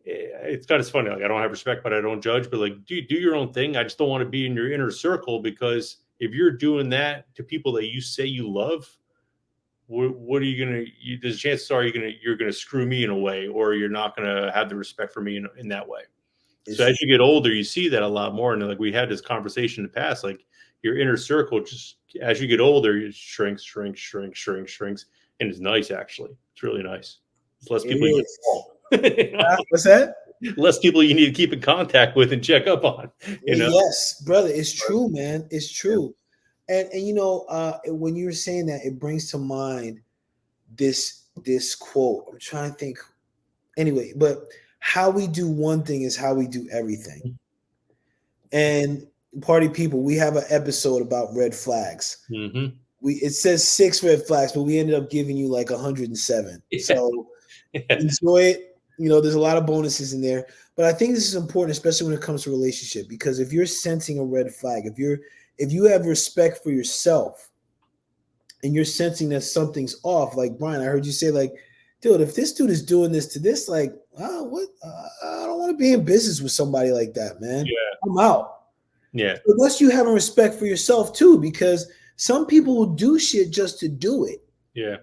It's kind of funny. Like I don't have respect, but I don't judge. But like, do your own thing. I just don't want to be in your inner circle because if you're doing that to people that you say you love, what are you gonna? There's chances are you're gonna screw me in a way, or you're not gonna have the respect for me in that way. So It's as you get older, you see that a lot more. And like we had this conversation in the past, like your inner circle just as you get older, it shrinks, and it's nice actually. It's really nice. It's less it people you is. know, What's that? less people you need to keep in contact with and check up on. Yes, brother. It's true, man. It's true. And when you were saying that, it brings to mind this quote. I'm trying to think. Anyway, but how we do one thing is how we do everything. And party people, we have an episode about red flags. Mm-hmm. It says 6 red flags, but we ended up giving you like 107. Yeah. So enjoy it. There's a lot of bonuses in there. But I think this is important, especially when it comes to relationship, because if you're sensing a red flag, if if you have respect for yourself and you're sensing that something's off, like Brian, I heard you say, like, dude, if this dude is doing this to this, like, what? I don't want to be in business with somebody like that, man. Yeah. I'm out. Yeah. Unless you have a respect for yourself too, because some people will do shit just to do it. Yeah.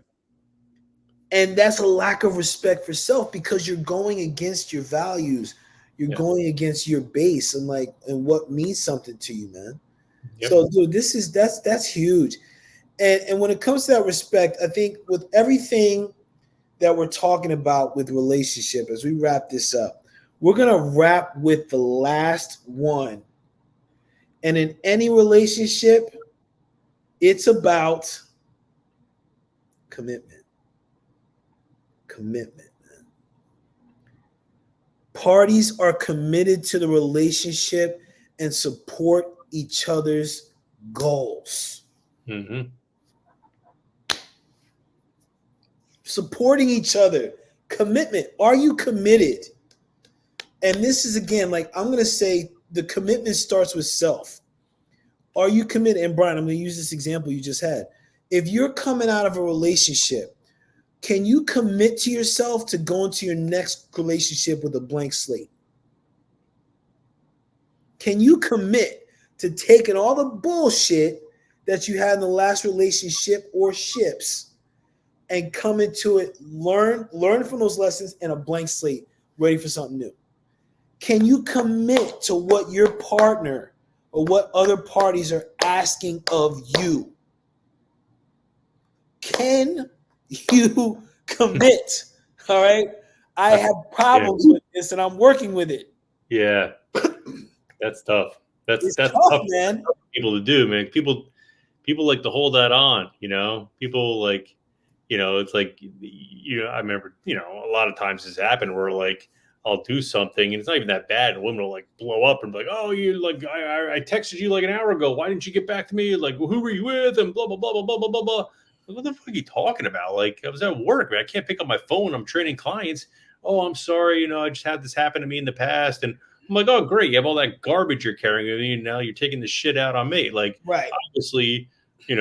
And that's a lack of respect for self because you're going against your values. You're going against your base and what means something to you, man. Yep. So, dude, that's huge. And when it comes to that respect, I think with everything that we're talking about with relationship, as we wrap this up, we're gonna wrap with the last one. And in any relationship, it's about commitment. Commitment, man. Parties are committed to the relationship and support each other's goals. Mm-hmm. Supporting each other. Commitment. Are you committed? And this is, again, like, I'm going to say the commitment starts with self. Are you committed? And Brian, I'm going to use this example you just had. If you're coming out of a relationship, can you commit to yourself to go into your next relationship with a blank slate? Can you commit to taking all the bullshit that you had in the last relationship or ships and come into it, learn from those lessons, and a blank slate, ready for something new? Can you commit to what your partner or what other parties are asking of you? Can you commit? All right. I have problems with this and I'm working with it. Yeah. That's tough. That's tough, man. For people to do, man. People like to hold that on, People like, it's like, I remember, a lot of times this happened where like I'll do something and it's not even that bad, and women will like blow up and be like, "Oh, you like I texted you like an hour ago. Why didn't you get back to me? Like, who were you with?" And blah blah blah blah blah blah blah blah. Like, what the fuck are you talking about? Like, I was at work, man. I can't pick up my phone. I'm training clients. Oh, I'm sorry. I just had this happen to me in the past, and I'm like, oh, great. You have all that garbage you're carrying with you. Now you're taking the shit out on me. Like, right. Obviously, you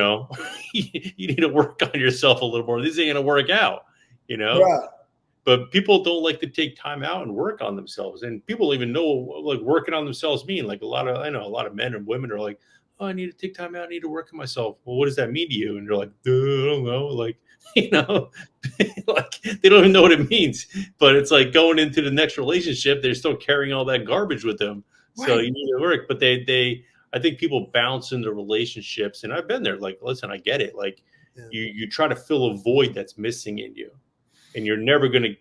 need to work on yourself a little more. This ain't going to work out, Right. But people don't like to take time out and work on themselves. And people don't even know like working on themselves mean. Like I know a lot of men and women are like, oh, I need to take time out. I need to work on myself. Well, what does that mean to you? And they're like, I don't know. Like, like they don't even know what it means. But it's like going into the next relationship, they're still carrying all that garbage with them. Right. So you need to work. But I think people bounce into relationships, and I've been there. Like, listen, I get it. Like, you try to fill a void that's missing in you, and you're never gonna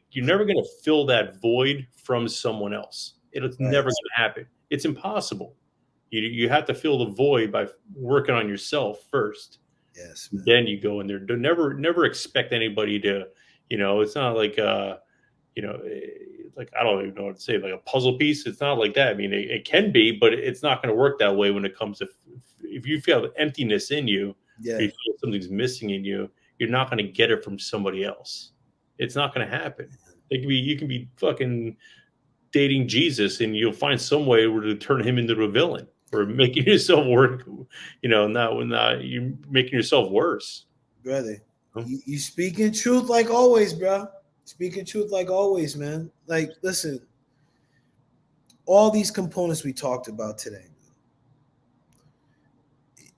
fill that void from someone else. It's never gonna happen. It's impossible. You have to fill the void by working on yourself first. Yes, man. Then you go in there. Don't never expect anybody to. It's not like like I don't even know what to say, like a puzzle piece. It's not like that. I mean, it can be, but it's not going to work that way when it comes to if you feel emptiness in you, yeah. If you feel something's missing in you, you're not going to get it from somebody else. It's not going to happen. You can be fucking dating Jesus, and you'll find some way to turn him into a villain or making yourself work. Not you making yourself worse, brother. You speaking truth like always, bro. Speaking truth like always, man. Like, listen, all these components we talked about today,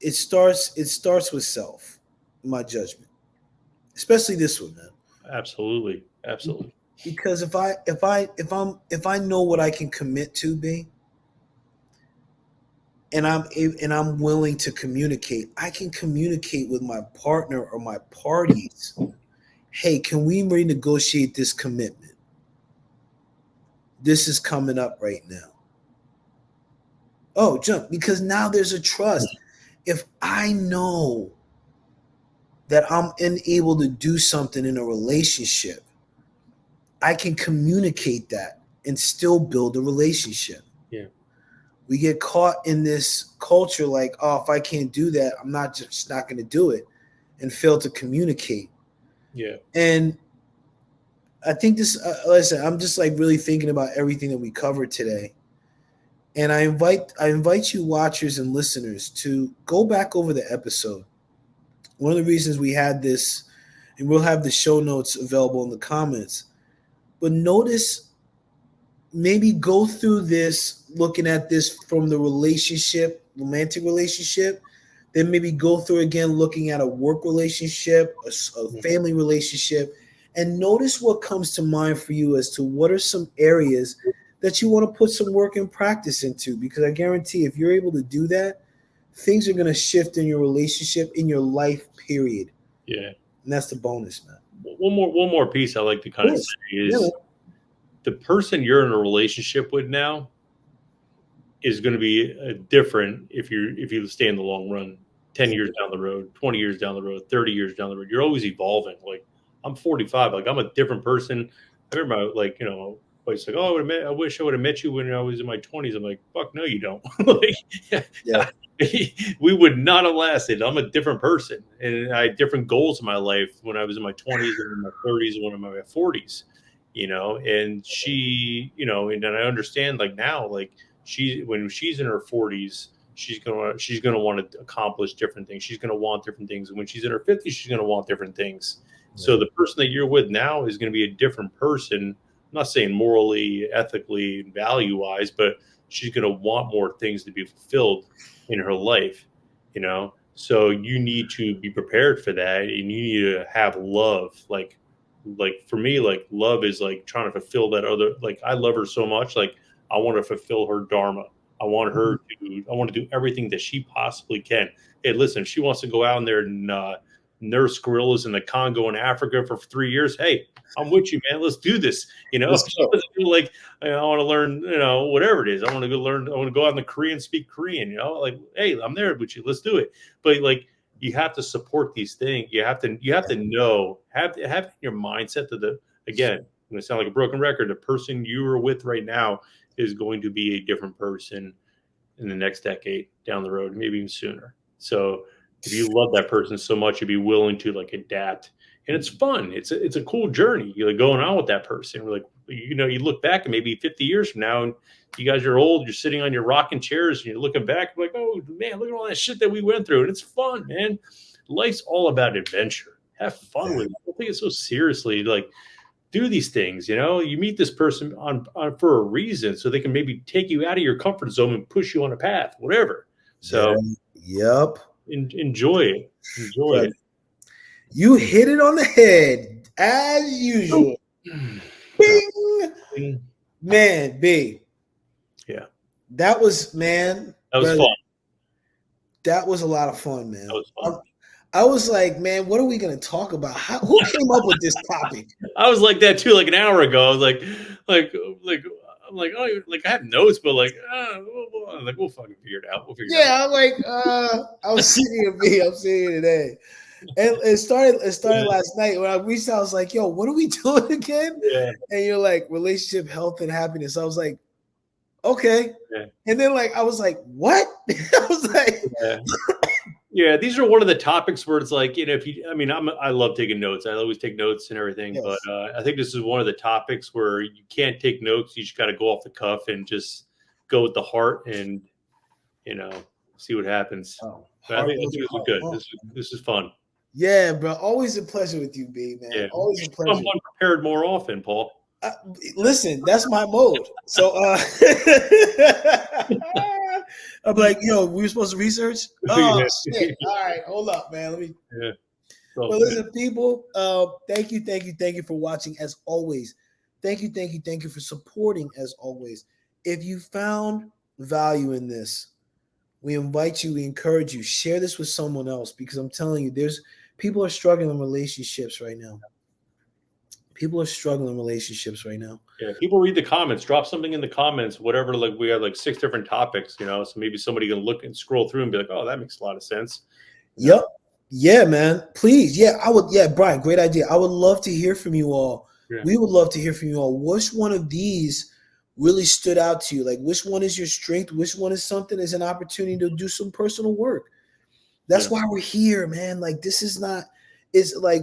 it starts with self, in my judgment. Especially this one, man. Absolutely. Because if I know what I can commit to be, and I'm willing to communicate, I can communicate with my partner or my parties. Hey, can we renegotiate this commitment? This is coming up right now. Oh, jump, because now there's a trust. If I know that I'm unable to do something in a relationship, I can communicate that and still build a relationship. Yeah. We get caught in this culture like, oh, if I can't do that, I'm not going to do it, and fail to communicate. Yeah. And I think this, listen, I'm just like really thinking about everything that we covered today. And I invite you watchers and listeners to go back over the episode. One of the reasons we had this, and we'll have the show notes available in the comments, but notice, maybe go through this looking at this from the romantic relationship, then maybe go through again looking at a work relationship, a family relationship, and notice what comes to mind for you as to what are some areas that you want to put some work and practice into. Because I guarantee if you're able to do that, things are going to shift in your relationship, in your life, period. Yeah. And that's the bonus, man. One more piece I like to kind of say is the person you're in a relationship with now is going to be different if you stay in the long run. 10 years down the road, 20 years down the road, 30 years down the road, you're always evolving. Like I'm 45, like I'm a different person. I remember like, it's like, oh, I wish I would have met you when I was in my 20s. I'm like, fuck no, you don't. Like, Yeah. we would not have lasted. I'm a different person, and I had different goals in my life when I was in my 20s and in my 30s and when I'm in my 40s. And she, and then I understand like now, like when she's in her 40s, she's gonna want to accomplish different things. She's gonna want different things, and when she's in her 50s, she's gonna want different things. So the person that you're with now is going to be a different person. I'm not saying morally, ethically, value wise, but she's going to want more things to be fulfilled in her life, So you need to be prepared for that, and you need to have love. Like for me, like love is like trying to fulfill that other. Like I love her so much, like I want to fulfill her dharma. I want to do everything that she possibly can. Hey, listen, if she wants to go out in there and nurse gorillas in the Congo in Africa for 3 years, hey, I'm with you, man. Let's do this. Let's She doesn't feel like I want to learn, whatever it is. I want to go learn. I want to go out in the Korean, speak Korean. Like, hey, I'm there with you. Let's do it. But like, you have to support these things. You have to know, have your mindset that again, I'm going to sound like a broken record. The person you are with right now is going to be a different person in the next decade down the road, maybe even sooner. So if you love that person so much, you'd be willing to like adapt, and it's fun. It's a cool journey. You're like going on with that person. We're like, you look back and maybe 50 years from now, and you guys are old. You're sitting on your rocking chairs, and you're looking back like, oh man, look at all that shit that we went through, and it's fun, man. Life's all about adventure. Have fun with it. Don't take it so seriously. Like, do these things. You meet this person on for a reason, so they can maybe take you out of your comfort zone and push you on a path, whatever. So, yep. Enjoy it. Enjoy it. You hit it on the head as usual. Bing. Man, B. Yeah. That was fun. That was a lot of fun, man. That was fun. I was like, man, what are we going to talk about? Who came up with this topic? I was like that too, like an hour ago. I was like, I'm like, oh, like I have notes, but like, we'll fucking figure it out. We'll figure it out. I'm like, I was sitting here, I'm sitting here today. And it started last night when I reached out. I was like, yo, what are we doing again? Yeah. And you're like, relationship, health, and happiness. I was like, okay. Yeah. And then I was like, what? I was like, yeah, these are one of the topics where it's like, I love taking notes. I always take notes and everything, yes. But I think this is one of the topics where you can't take notes. You just got to go off the cuff and just go with the heart and, see what happens. But I think this is good. This is fun. Yeah, bro. Always a pleasure with you, B, man. Yeah. Always a pleasure. I'm unprepared more often, Paul. Listen, that's my mode. So I'm like, yo, we were supposed to research? Oh, shit. All right, hold up, man. Let me. Yeah. Well, listen, people, thank you for watching as always. Thank you for supporting as always. If you found value in this, we invite you, we encourage you, share this with someone else, because I'm telling you, people are struggling in relationships right now. People are struggling in relationships right now. Yeah, people read the comments. Drop something in the comments, whatever. Like we have like 6 different topics, so maybe somebody can look and scroll through and be like, "Oh, that makes a lot of sense." Yep. Yeah, man. Please. Yeah, I would. Yeah, Brian, great idea. I would love to hear from you all. Yeah. We would love to hear from you all. Which one of these really stood out to you? Like, which one is your strength? Which one is something as an opportunity to do some personal work? That's why we're here, man. Like, this is not. It's like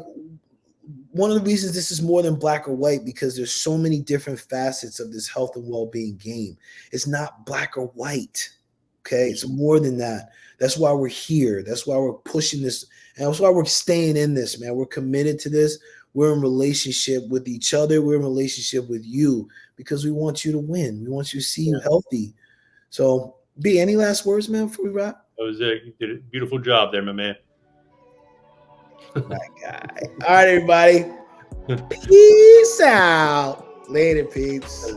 one of the reasons this is more than black or white, because there's so many different facets of this health and well-being game. It's not black or white. Okay, it's more than that. That's why we're here. That's why we're pushing this, and that's why we're staying in this, man. We're committed to this. We're in relationship with each other. We're in relationship with you because we want you to win. We want you to see you healthy. So, B, any last words, man, before we wrap? That was it. You did a beautiful job there, my man. My guy. All right, everybody. Peace out. Later, peeps.